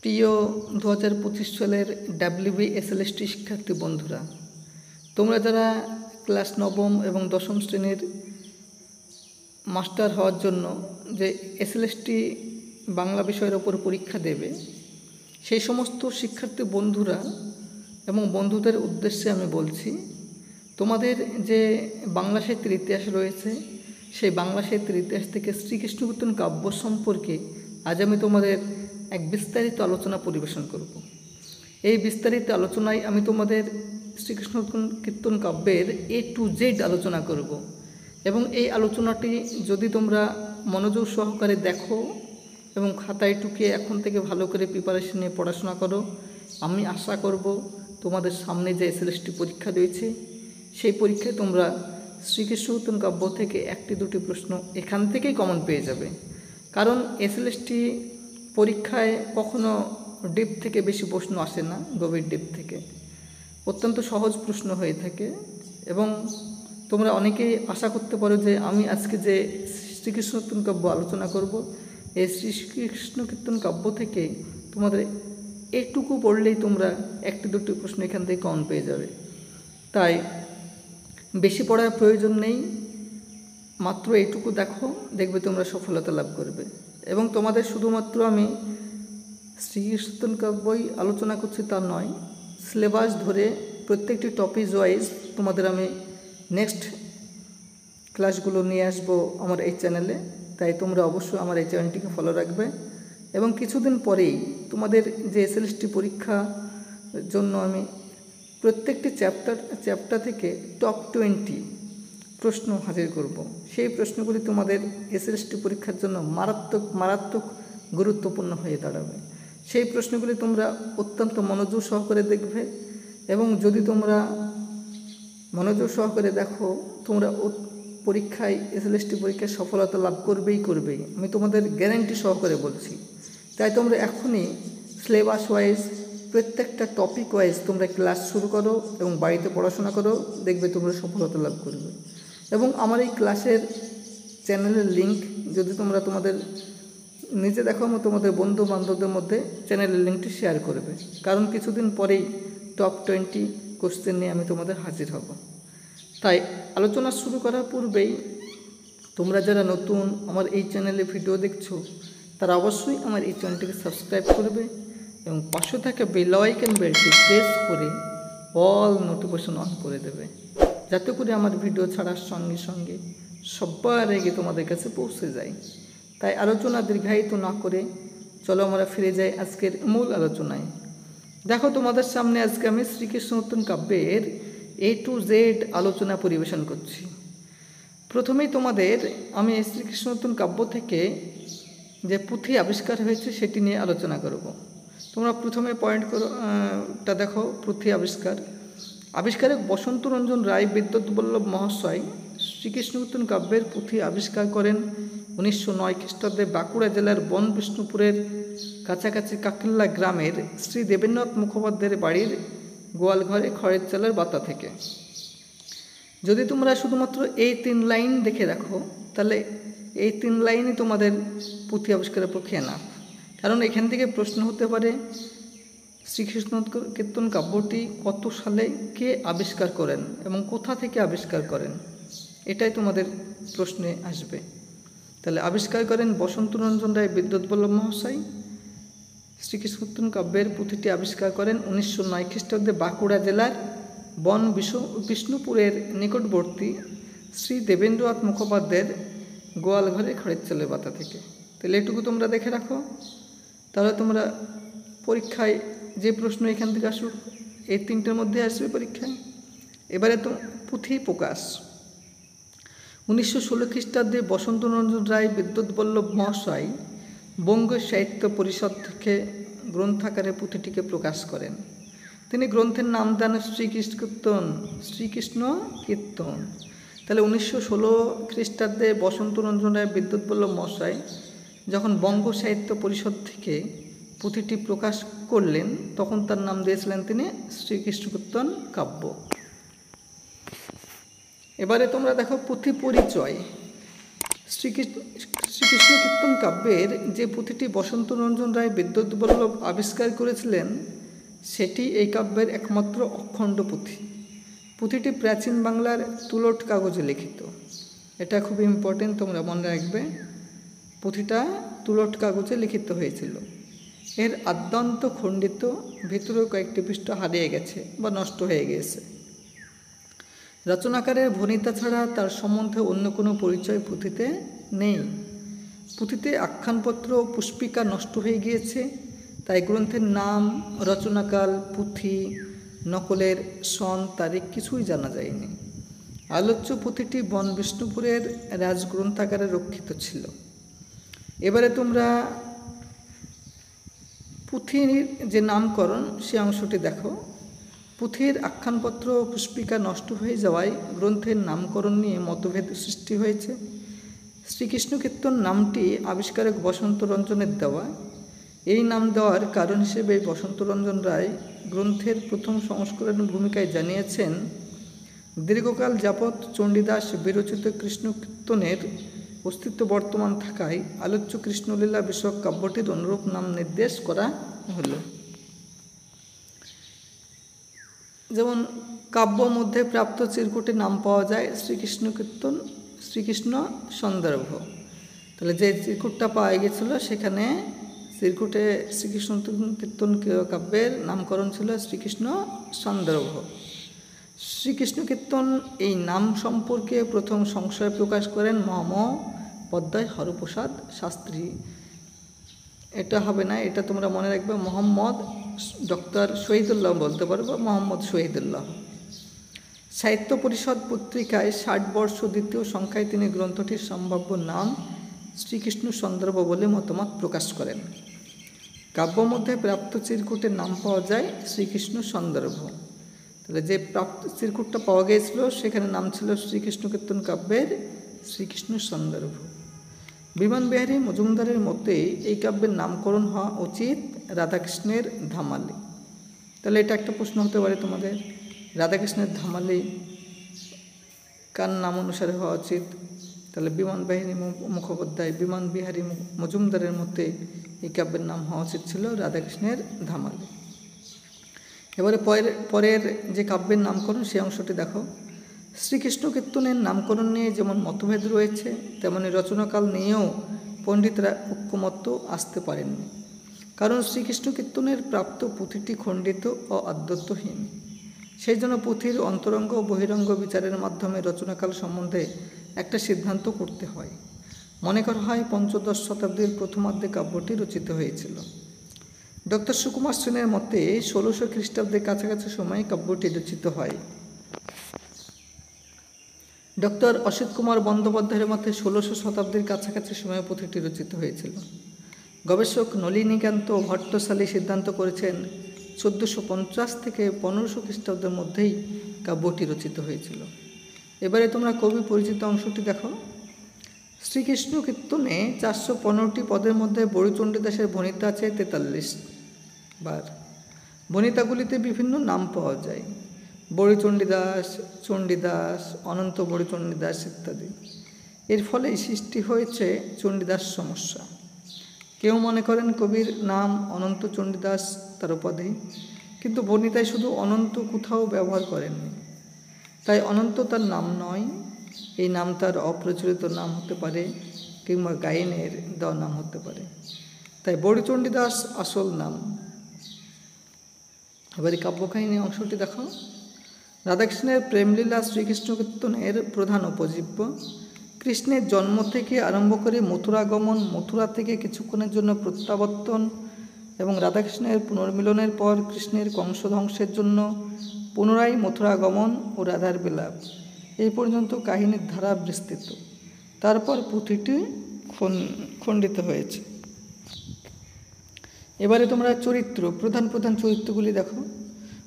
প্রিয় 2025 সালের WBSLST শিক্ষার্থী বন্ধুরা, তোমরা যারা ক্লাস নবম এবং দশম শ্রেণীর মাস্টার হওয়ার জন্য যে SLST বাংলা বিষয়ের ওপর পরীক্ষা দেবে, সেই সমস্ত শিক্ষার্থী বন্ধুরা এবং বন্ধুদের উদ্দেশ্যে আমি বলছি, তোমাদের যে বাংলা সাহিত্যের ইতিহাস রয়েছে, সেই বাংলা সাহিত্যের ইতিহাস থেকে শ্রীকৃষ্ণ কীর্তন কাব্য সম্পর্কে আজ আমি তোমাদের এক বিস্তারিত আলোচনা পরিবেশন করব। এই বিস্তারিত আলোচনায় আমি তোমাদের শ্রীকৃষ্ণ কীর্তন কাব্যের A to Z আলোচনা করব এবং এই আলোচনাটি যদি তোমরা মনোযোগ সহকারে দেখো এবং খাতায় টুকিয়ে এখন থেকে ভালো করে প্রিপারেশন নিয়ে পড়াশোনা করো, আমি আশা করব তোমাদের সামনে যে SLST পরীক্ষা রয়েছে সেই পরীক্ষায় তোমরা শ্রীকৃষ্ণ কীর্তন কাব্য থেকে একটি দুটি প্রশ্ন এখান থেকেই কমন পেয়ে যাবে। কারণ SLST পরীক্ষায় কখনো ডিপ থেকে বেশি প্রশ্ন আসে না, গভীর ডিপ থেকে অত্যন্ত সহজ প্রশ্ন হয়ে থাকে এবং তোমরা অনেকেই আশা করতে পারো যে আমি আজকে যে শ্রীকৃষ্ণ কীর্তন কাব্য আলোচনা করব, এই শ্রীকৃষ্ণ কীর্তন কাব্য থেকে তোমাদের এটুকু পড়লেই তোমরা একটি দুটি প্রশ্ন এখান থেকে কমন পেয়ে যাবে। তাই বেশি পড়ার প্রয়োজন নেই, মাত্র এইটুকু দেখো, দেখবে তোমরা সফলতা লাভ করবে। এবং তোমাদের শুধুমাত্র আমি শ্রীকৃষ্ণ কীর্তন কাব্যই আলোচনা করছি তা নয়, সিলেবাস ধরে প্রত্যেকটি টপিক ওয়াইজ তোমাদের আমি নেক্সট ক্লাসগুলো নিয়ে আসবো আমার এই চ্যানেলে। তাই তোমরা অবশ্যই আমার এই চ্যানেলটিকে ফলো রাখবে এবং কিছুদিন পরেই তোমাদের যে SLST পরীক্ষা জন্য আমি প্রত্যেকটি চ্যাপ্টার থেকে টপ 20 প্রশ্ন হাজির করব। সেই প্রশ্নগুলি তোমাদের SLST পরীক্ষার জন্য মারাত্মক গুরুত্বপূর্ণ হয়ে দাঁড়াবে। সেই প্রশ্নগুলি তোমরা অত্যন্ত মনোযোগ সহকারে দেখবে এবং যদি তোমরা মনোযোগ সহকারে দেখো, তোমরা পরীক্ষায় SLST পরীক্ষায় সফলতা লাভ করবেই। আমি তোমাদের গ্যারান্টি সহকারে বলছি। তাই তোমরা এখনই সিলেবাস ওয়াইজ প্রত্যেকটা টপিক ওয়াইজ তোমরা ক্লাস শুরু করো এবং বাড়িতে পড়াশোনা করো, দেখবে তোমরা সফলতা লাভ করবে। এবং আমার এই ক্লাসের চ্যানেলের লিঙ্ক যদি তোমরা তোমাদের নিজে দেখো, আমার তোমাদের বন্ধু বান্ধবদের মধ্যে চ্যানেলের লিঙ্কটি শেয়ার করবে, কারণ কিছুদিন পরেই টপ 20 কোশ্চেন নিয়ে আমি তোমাদের হাজির হব। তাই আলোচনা শুরু করার পূর্বেই তোমরা যারা নতুন আমার এই চ্যানেলে ভিডিও দেখছো, তারা অবশ্যই আমার এই চ্যানেলটিকে সাবস্ক্রাইব করবে এবং পাশে থাকা বেল আইকন বেলটি প্রেস করে অল নোটিফিকেশন অন করে দেবে, যাতে করে আমার ভিডিও ছাড়ার সঙ্গে সঙ্গে সবার আগে তোমাদের কাছে পৌঁছে যায়। তাই আলোচনা দীর্ঘায়িত না করে চলো আমরা ফিরে যাই আজকের মূল আলোচনায়। দেখো, তোমাদের সামনে আজকে আমি শ্রীকৃষ্ণ কীর্তন কাব্যের A to Z আলোচনা পরিবেশন করছি। প্রথমেই তোমাদের আমি শ্রীকৃষ্ণ কীর্তন কাব্য থেকে যে পুঁথি আবিষ্কার হয়েছে সেটি নিয়ে আলোচনা করব। তোমরা প্রথমে পয়েন্টটা দেখো, পুঁথি আবিষ্কারক বসন্ত রঞ্জন রায় বিদ্যুৎবল্লভ মহাশয় শ্রীকৃষ্ণ কীর্তন কাব্যের পুঁথি আবিষ্কার করেন 1909 খ্রিস্টাব্দে বাঁকুড়া জেলার বন বিষ্ণুপুরের কাছাকাছি কাকিল্লা গ্রামের শ্রী দেবেন্দ্রনাথ মুখোপাধ্যায়ের বাড়ির গোয়ালঘরে খড়ের চালের বাতা থেকে। যদি তোমরা শুধুমাত্র এই 3 লাইন দেখে রাখো, তাহলে এই 3 লাইনই তোমাদের পুঁথি আবিষ্কারের পক্ষে না। কারণ এখান থেকে প্রশ্ন হতে পারে শ্রীকৃষ্ণ কীর্তন কাব্যটি কত সালে কে আবিষ্কার করেন এবং কোথা থেকে আবিষ্কার করেন, এটাই তোমাদের প্রশ্নে আসবে। তাহলে আবিষ্কার করেন বসন্ত রঞ্জন রায় বিদ্যুৎবল্লভ মহাশয়। শ্রীকৃষ্ণ কীর্তন কাব্যের পুঁথিটি আবিষ্কার করেন 1909 খ্রিস্টাব্দে বাঁকুড়া জেলার বন বিষ্ণুপুরের নিকটবর্তী শ্রী দেবেন্দ্রনাথ মুখোপাধ্যায়ের গোয়ালঘরে খড়ের চালের বাতা থেকে। তাহলে এটুকু তোমরা দেখে রাখো, তাহলে তোমরা পরীক্ষায় যে প্রশ্ন এখান থেকে আসুক, এই 3টের মধ্যে আসবে পরীক্ষায়। এবারে তো পুঁথি প্রকাশ 1916 খ্রিস্টাব্দে বসন্ত রঞ্জন রায় বিদ্যুৎবল্লভ মহাশয় বঙ্গ সাহিত্য পরিষদ থেকে গ্রন্থাকারে পুঁথিটিকে প্রকাশ করেন। তিনি গ্রন্থের নাম দেন শ্রীকৃষ্ণ কীর্তন। তাহলে 1916 খ্রিস্টাব্দে বসন্ত রঞ্জন রায় বিদ্যুৎবল্লভ মহাশয় যখন বঙ্গ সাহিত্য পরিষদ থেকে পুঁথিটি প্রকাশ করলেন, তখন তার নাম দিয়েছিলেন তিনি শ্রীকৃষ্ণ কীর্তন কাব্য। এবারে তোমরা দেখো পুঁথি পরিচয়। শ্রীকৃষ্ণ কীর্তন কাব্যের যে পুঁথিটি বসন্ত রঞ্জন রায় বিদ্যুৎ বল্লভ আবিষ্কার করেছিলেন সেটি এই কাব্যের একমাত্র অখণ্ড পুঁথি। পুঁথিটি প্রাচীন বাংলার তুলট কাগজে লিখিত। এটা খুব ইম্পর্টেন্ট, তোমরা মনে রাখবে। পুঁথিটা তুলট কাগজে লিখিত হয়েছিল। এর আদ্যন্ত খণ্ডিত, ভিতরেও কয়েকটি পৃষ্ঠ হারিয়ে গেছে বা নষ্ট হয়ে গিয়েছে। রচনাকারের ভণিতা ছাড়া তার সম্বন্ধে অন্য কোনো পরিচয় পুঁথিতে নেই। পুঁথিতে আখ্যানপত্র পুষ্পিকা নষ্ট হয়ে গিয়েছে, তাই গ্রন্থের নাম, রচনাকাল, পুঁথি, নকলের সন, তারিখ কিছুই জানা যায়নি। আলোচ্য পুঁথিটি বন বিষ্ণুপুরের রাজগ্রন্থাগারে রক্ষিত ছিল। এবারে তোমরা পুঁথির যে নামকরণ সে অংশটি দেখো। পুঁথির আখ্যানপত্র পুষ্পিকা নষ্ট হয়ে যাওয়ায় গ্রন্থের নামকরণ নিয়ে মতভেদ সৃষ্টি হয়েছে। শ্রীকৃষ্ণ কীর্তন নামটি আবিষ্কারক বসন্ত রঞ্জনের দেওয়া। এই নাম দেওয়ার কারণ হিসেবে বসন্ত রঞ্জন রায় গ্রন্থের প্রথম সংস্করণের ভূমিকায় জানিয়েছেন, দীর্ঘকাল যাবৎ চণ্ডীদাস বিরচিত কৃষ্ণ কীর্তনের অস্তিত্ব বর্তমান থাকায় আলোচ্য কৃষ্ণলীলা বিষয়ক কাব্যটির অনুরূপ নাম নির্দেশ করা হল। যেমন কাব্য মধ্যে প্রাপ্ত চিরকুটে নাম পাওয়া যায় শ্রীকৃষ্ণ কীর্তন, শ্রীকৃষ্ণ সন্দর্ভ। তাহলে যে চিরকুটটা পাওয়া গিয়েছিল সেখানে চিরকুটে শ্রীকৃষ্ণ কীর্তন কাব্যের নামকরণ ছিল শ্রীকৃষ্ণ সন্দর্ভ। শ্রীকৃষ্ণ কীর্তন এই নাম সম্পর্কে প্রথম সংশয় প্রকাশ করেন মহামহোপাধ্যায় হরপ্রসাদ শাস্ত্রী। এটা হবে না, এটা তোমরা মনে রাখবে, মোহাম্মদ ডক্টর শহীদুল্লাহ বলতে পারবো, মোহাম্মদ শহীদুল্লাহ। সাহিত্য পরিষদ পত্রিকায় 60 বর্ষ দ্বিতীয় সংখ্যায় তিনি গ্রন্থটির সম্ভাব্য নাম শ্রীকৃষ্ণ সন্দর্ভ বলে মতামত প্রকাশ করেন। কাব্য মধ্যে প্রাপ্ত চিরকুটের নাম পাওয়া যায় শ্রীকৃষ্ণ সন্দর্ভ। তাহলে যে প্রাপ্ত চিরকুটটা পাওয়া গিয়েছিল সেখানে নাম ছিল শ্রীকৃষ্ণ কীর্তন কাব্যের শ্রীকৃষ্ণ সন্দর্ভ। বিমান বিহারী মজুমদারের মতে এই কাব্যের নামকরণ হওয়া উচিত রাধাকৃষ্ণের ধামালি। তাহলে এটা একটা প্রশ্ন হতে পারে তোমাদের, রাধাকৃষ্ণের ধামালি কার নাম অনুসারে হওয়া উচিত? তাহলে বিমান বিহারী মজুমদারের মতে এই কাব্যের নাম হওয়া উচিত ছিল রাধাকৃষ্ণের ধামালি। এবারে পরের যে কাব্যের নামকরণ সেই অংশটি দেখো। শ্রীকৃষ্ণ কীর্তনের নামকরণ নিয়ে যেমন মতভেদ রয়েছে, তেমনি রচনাকাল নিয়েও পণ্ডিতরা ঐক্যমত্য আসতে পারেননি। কারণ শ্রীকৃষ্ণ কীর্তনের প্রাপ্ত পুঁথিটি খণ্ডিত ও আদ্যন্তহীন। সেই জন্য পুঁথির অন্তরঙ্গ ও বহিরঙ্গ বিচারের মাধ্যমে রচনাকাল সম্বন্ধে একটা সিদ্ধান্ত করতে হয়। মনে করা হয় পঞ্চদশ শতাব্দীর প্রথমার্ধে কাব্যটি রচিত হয়েছিল। ডক্টর সুকুমার সেনের মতে 1600 খ্রিস্টাব্দের কাছাকাছি সময়ে কাব্যটি রচিত হয়। ডক্টর অসিত কুমার বন্দ্যোপাধ্যায়ের মতে 1600 শতাব্দীর কাছাকাছি সময়ে পুঁথিটি রচিত হয়েছিল। গবেষক নলিনীকান্ত ভট্টশালী সিদ্ধান্ত করেছেন 1450 থেকে 1500 খ্রিস্টাব্দের মধ্যেই কাব্যটি রচিত হয়েছিল। এবারে তোমরা কবি পরিচিত অংশটি দেখো। শ্রীকৃষ্ণ কীর্তনে 415টি পদের মধ্যে বড়িচণ্ডীদাসের ভণিতা আছে 43 বার। ভণিতাগুলিতে বিভিন্ন নাম পাওয়া যায়, বড়িচণ্ডীদাস, চণ্ডীদাস, অনন্ত বড়িচণ্ডীদাস ইত্যাদি। এর ফলে সৃষ্টি হয়েছে চণ্ডীদাস সমস্যা। কেউ মনে করেন কবির নাম অনন্ত চণ্ডীদাস তার উপাধি, কিন্তু ভণিতায় শুধু অনন্ত কোথাও ব্যবহার করেননি, তাই অনন্ত তার নাম নয়। এই নাম তার অপ্রচলিত নাম হতে পারে কিংবা গায়নের দেওয়া নাম হতে পারে, তাই বড়িচণ্ডীদাস আসল নাম। এবারে কাব্যকাহিনী অংশটি দেখো। রাধাকৃষ্ণের প্রেমলীলা শ্রীকৃষ্ণ কীর্তনের প্রধান উপজীব্য। কৃষ্ণের জন্ম থেকে আরম্ভ করে মথুরা গমন, মথুরা থেকে কিছুক্ষণের জন্য প্রত্যাবর্তন এবং রাধাকৃষ্ণের পুনর্মিলনের পর কৃষ্ণের কংস ধ্বংসের জন্য পুনরায় মথুরা গমন ও রাধার বিলাপ, এই পর্যন্ত কাহিনীর ধারা বিস্তৃত। তারপর পুঁথিটি খণ্ডিত হয়েছে। এবারে তোমরা চরিত্র, প্রধান চরিত্রগুলি দেখো।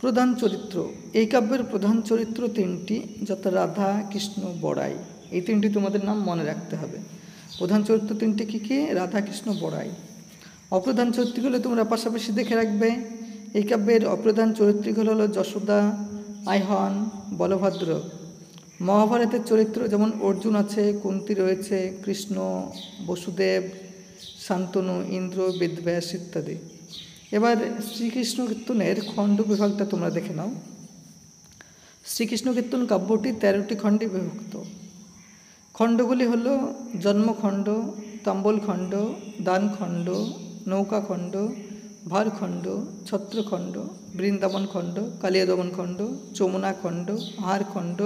প্রধান চরিত্র, এই কাব্যের প্রধান চরিত্র 3টি, যথা রাধা, কৃষ্ণ, বড়াই। এই 3টি তোমাদের নাম মনে রাখতে হবে। প্রধান চরিত্র 3টি কী কী? রাধা, কৃষ্ণ, বড়াই। অপ্রধান চরিত্রগুলো তোমরা পাশাপাশি দেখে রাখবে। এই কাব্যের অপ্রধান চরিত্রগুলো হলো যশোদা, আইহন, বলভদ্র। মহাভারতের চরিত্র যেমন অর্জুন আছে, কুন্তী রয়েছে, কৃষ্ণ, বসুদেব, শান্তনু, ইন্দ্র, বেদব্যাস ইত্যাদি। এবার শ্রীকৃষ্ণ কীর্তনের খণ্ড বিভাগটা তোমরা দেখে নাও। শ্রীকৃষ্ণ কীর্তন কাব্যটি 13টি খণ্ডে বিভক্ত। খণ্ডগুলি হল জন্মখণ্ড, তাম্বলখণ্ড, দানখণ্ড, নৌকাখণ্ড, ভারখণ্ড, ছত্রখণ্ড, বৃন্দাবন খণ্ড, কালিয়া দমন খণ্ড, যমুনা খণ্ড, আহারখণ্ড,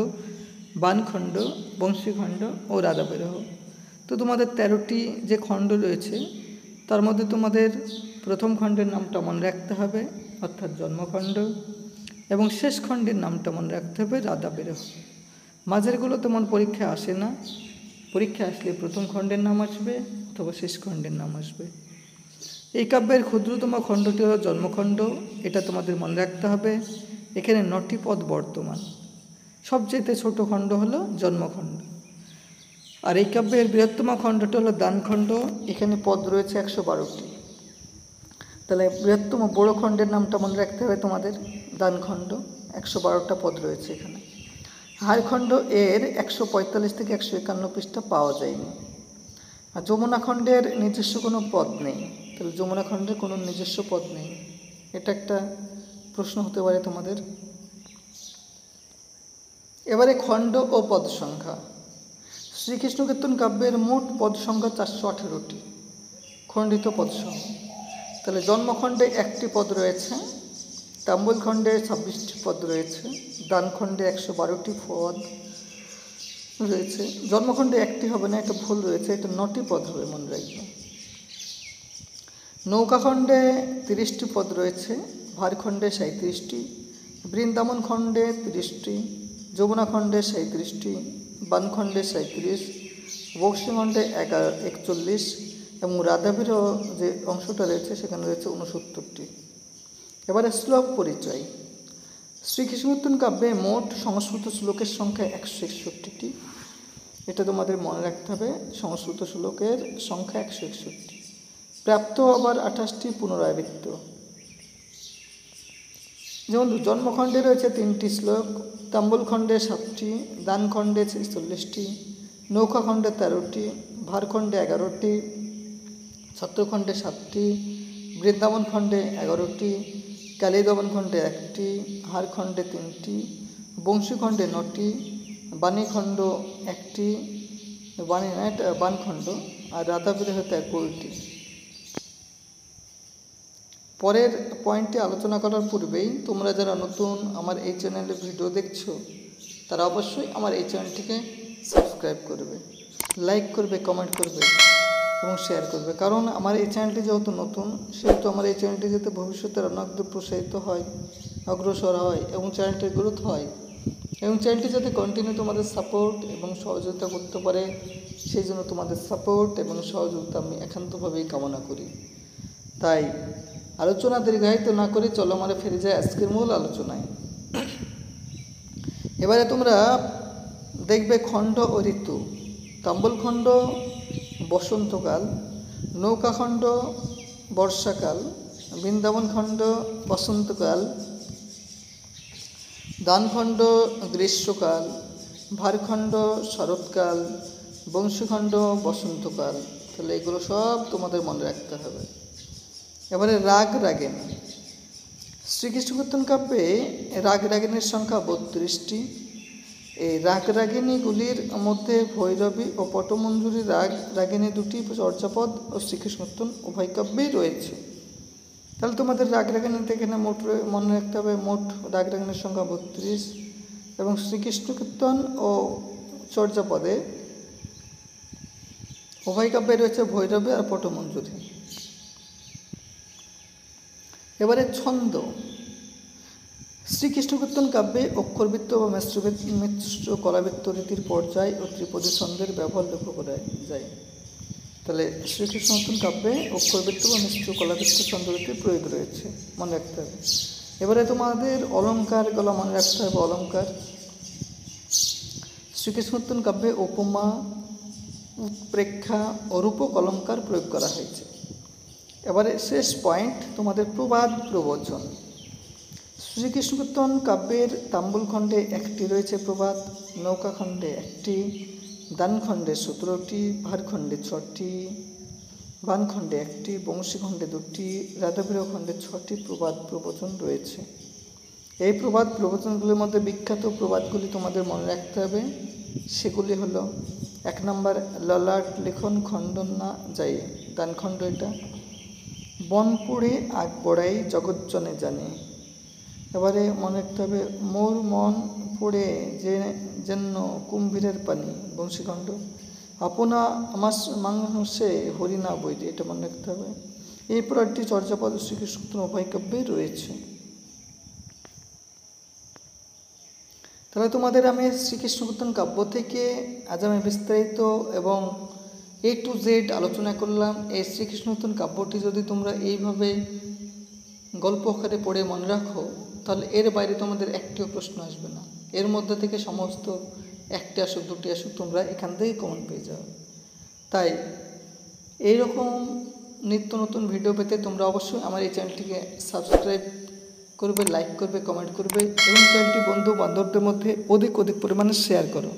বানখণ্ড, বংশীখণ্ড ও রাধা বিরহ। তো তোমাদের 13টি যে খণ্ড রয়েছে তার মধ্যে তোমাদের প্রথম খণ্ডের নামটা মনে রাখতে হবে, অর্থাৎ জন্মখণ্ড, এবং শেষ খণ্ডের নামটা মনে রাখতে হবে রাধা বিরহ। মাঝেরগুলো তেমন পরীক্ষায় আসে না, পরীক্ষায় আসলে প্রথম খণ্ডের নাম আসবে অথবা শেষ খণ্ডের নাম আসবে। এই কাব্যের ক্ষুদ্রতম খণ্ডটি হল জন্মখণ্ড, এটা তোমাদের মনে রাখতে হবে। এখানে 9টি পদ বর্তমান। সবচেয়ে ছোট খণ্ড হলো জন্মখণ্ড। আর এই কাব্যের বৃহত্তম খণ্ডটি হলো দানখণ্ড, এখানে পদ রয়েছে 112টি। তাহলে বৃহত্তম বড় খণ্ডের নামটা মনে রাখতে হবে তোমাদের, দানখণ্ড, 112টা পদ রয়েছে এখানে। হারখণ্ড এর 145 থেকে 151 পৃষ্ঠা পাওয়া যায়নি। আর যমুনা খণ্ডের নিজস্ব কোনো পদ নেই, তাহলে যমুনা খণ্ডের কোনো নিজস্ব পদ নেই, এটা একটা প্রশ্ন হতে পারে তোমাদের। এবারে খণ্ড ও পদ সংখ্যা। শ্রীকৃষ্ণ কীর্তন কাব্যের মোট পদ সংখ্যা 418টি, খণ্ডিত পদ সংখ্যা। তাহলে জন্মখণ্ডে 1টি পদ রয়েছে, তাম্বলখণ্ডে 26টি পদ রয়েছে, দানখণ্ডে 112টি পদ রয়েছে। জন্মখণ্ডে 1টি হবে না, এটা ভুল রয়েছে, এটা 9টি পদ হবে, মনে রাখবে। নৌকাখণ্ডে 30টি পদ রয়েছে, ভারখণ্ডে 37টি, বৃন্দাবন খণ্ডে 30টি, যমুনা খণ্ডে 37টি, বানখণ্ডে 37, বংশীখণ্ডে 41 এবং রাধাবিরহ যে অংশটা রয়েছে সেখানে রয়েছে 69টি। এবারে শ্লোক পরিচয়। শ্রীকৃষ্ণ কীর্তন কাব্যে মোট সংস্কৃত শ্লোকের সংখ্যা 161টি, এটা তোমাদের মনে রাখতে হবে। সংস্কৃত শ্লোকের সংখ্যা 161। প্রাপ্ত আবার 28টি পুনরাবৃত্ত। যেমন জন্মখণ্ডে রয়েছে 3টি শ্লোক, তাম্বলখণ্ডে 7টি, দানখণ্ডে 46টি, নৌকাখণ্ডে 13টি, ভারখণ্ডে 11টি, ছত্রখণ্ডে 7টি, বৃন্দাবন খণ্ডে 11টি, কালিদমন খণ্ডে 1টি, হারখণ্ডে 3টি, বংশীখণ্ডে 9টি, বাণীখণ্ড 1টি, বানখণ্ড, আর রাধা বিরহতে 20টি। পরের পয়েন্টটি আলোচনা করার পূর্বেই তোমরা যারা নতুন আমার এই চ্যানেলে ভিডিও দেখছো তারা অবশ্যই আমার এই চ্যানেলটিকে সাবস্ক্রাইব করবে, লাইক করবে, কমেন্ট করবে এবং শেয়ার করবে। কারণ আমার এই চ্যানেলটি যেহেতু নতুন, সেহেতু আমার এই চ্যানেলটি যাতে ভবিষ্যতে অনেক দূর প্রসারিত হয়, অগ্রসর হয় এবং চ্যানেলটির গ্রোথ হয়, এবং চ্যানেলটি যাতে কন্টিনিউ তোমাদের সাপোর্ট এবং সহযোগিতা করতে পারে, সেই জন্য তোমাদের সাপোর্ট এবং সহযোগিতা আমি একান্তভাবেই কামনা করি। তাই আলোচনা দীর্ঘায়িত না করে চলো আমরা ফিরে যাই আজকের মূল আলোচনায়। এবারে তোমরা দেখবে খণ্ড ও ঋতু। তাম্বলখণ্ড বসন্তকাল, নৌকাখণ্ড বর্ষাকাল, বৃন্দাবন খণ্ড বসন্তকাল, দানখণ্ড গ্রীষ্মকাল, ভারখণ্ড শরৎকাল, বংশীখণ্ড বসন্তকাল। তাহলে এগুলো সব তোমাদের মনে রাখতে হবে। এবারে রাগ রাগিনী। শ্রীকৃষ্ণ কীর্তন কাব্যে রাগ রাগিনীর সংখ্যা 32টি। এই রাগ রাগিনীগুলির মধ্যে ভৈরবী ও পটমঞ্জুরি রাগ রাগিনী 2টি চর্যাপদ ও শ্রীকৃষ্ণ কীর্তন উভয় কাব্যেই রয়েছে। তাহলে তোমাদের রাগ রাগিনীতে এখানে মোট মনে রাখতে হবে, মোট রাগ রাগিনীর সংখ্যা 32 এবং শ্রীকৃষ্ণ কীর্তন ও চর্যাপদে উভয় কাব্যে রয়েছে ভৈরবী আর পটমঞ্জুরি। এবারে ছন্দ। শ্রীকৃষ্ণ কীর্তন কাব্যে অক্ষরবৃত্ত বা মিশ্র কলাবৃত্ত রীতির পর্যায় ও ত্রিপদী ছন্দের ব্যবহার লক্ষ্য করা যায়। তাহলে শ্রীকৃষ্ণ কীর্তন কাব্যে অক্ষরবৃত্ত বা মিশ্র কলাবৃত্ত ছন্দ রীতির প্রয়োগ রয়েছে, মনে রাখতে হবে। এবারে তোমাদের অলঙ্কারগুলো মনে রাখতে হবে। অলঙ্কার। শ্রীকৃষ্ণ কীর্তন কাব্যে উপমা, উৎপ্রেক্ষা ও রূপক অলঙ্কার প্রয়োগ করা হয়েছে। এবারে শেষ পয়েন্ট তোমাদের প্রবাদ প্রবচন। শ্রীকৃষ্ণ কীর্তন কাব্যের তাম্বুল খণ্ডে একটি রয়েছে প্রবাদ, নৌকা খণ্ডে একটি, দান খণ্ডে 17টি, ভার খণ্ডে 6টি, বান খণ্ডে একটি, বংশী খণ্ডে 2টি, রাধাবিরহ খণ্ডে 6টি প্রবাদ প্রবচন রয়েছে। এই প্রবাদ প্রবচনগুলির মধ্যে বিখ্যাত প্রবাদগুলি তোমাদের মনে রাখতে হবে। সেগুলি হলো 1 নম্বর, ললাট লেখন খণ্ডন না যায়, দান খণ্ড এটা। বন পুড়ে আগ পড়াই জগৎজনে জানে। এবারে মনে রাখতে হবে, মোর মন পড়ে যে যেন কুম্ভীরের পানি, বংশীখণ্ড। আপনা মাংসে হরিণা বৈরি, এটা মনে রাখতে হবে। এই পুরাণটি চর্যাপদ শ্রীকৃষ্ণ উভয় কাব্যে রয়েছে। তাহলে তোমাদের আমি শ্রীকৃষ্ণ কীর্তন কাব্য থেকে আজ আমি বিস্তারিত এবং A to Z আলোচনা করলাম। এই শ্রীকৃষ্ণ কীর্তন কাব্যটি যদি তোমরা এইভাবে গল্প আকারে পড়ে মনে রাখো, তাহলে এর বাইরে তোমাদের একটিও প্রশ্ন আসবে না। এর মধ্যে থেকে সমস্ত 1টি আসুক 2টি আসুক, তোমরা এখান থেকে কমন পেয়ে যাও। তাই এইরকম নিত্য নতুন ভিডিও পেতে তোমরা অবশ্যই আমার এই চ্যানেলটিকে সাবস্ক্রাইব করবে, লাইক করবে, কমেন্ট করবে এবং চ্যানেলটি বন্ধু বান্ধবদের মধ্যে অধিক পরিমাণে শেয়ার করো।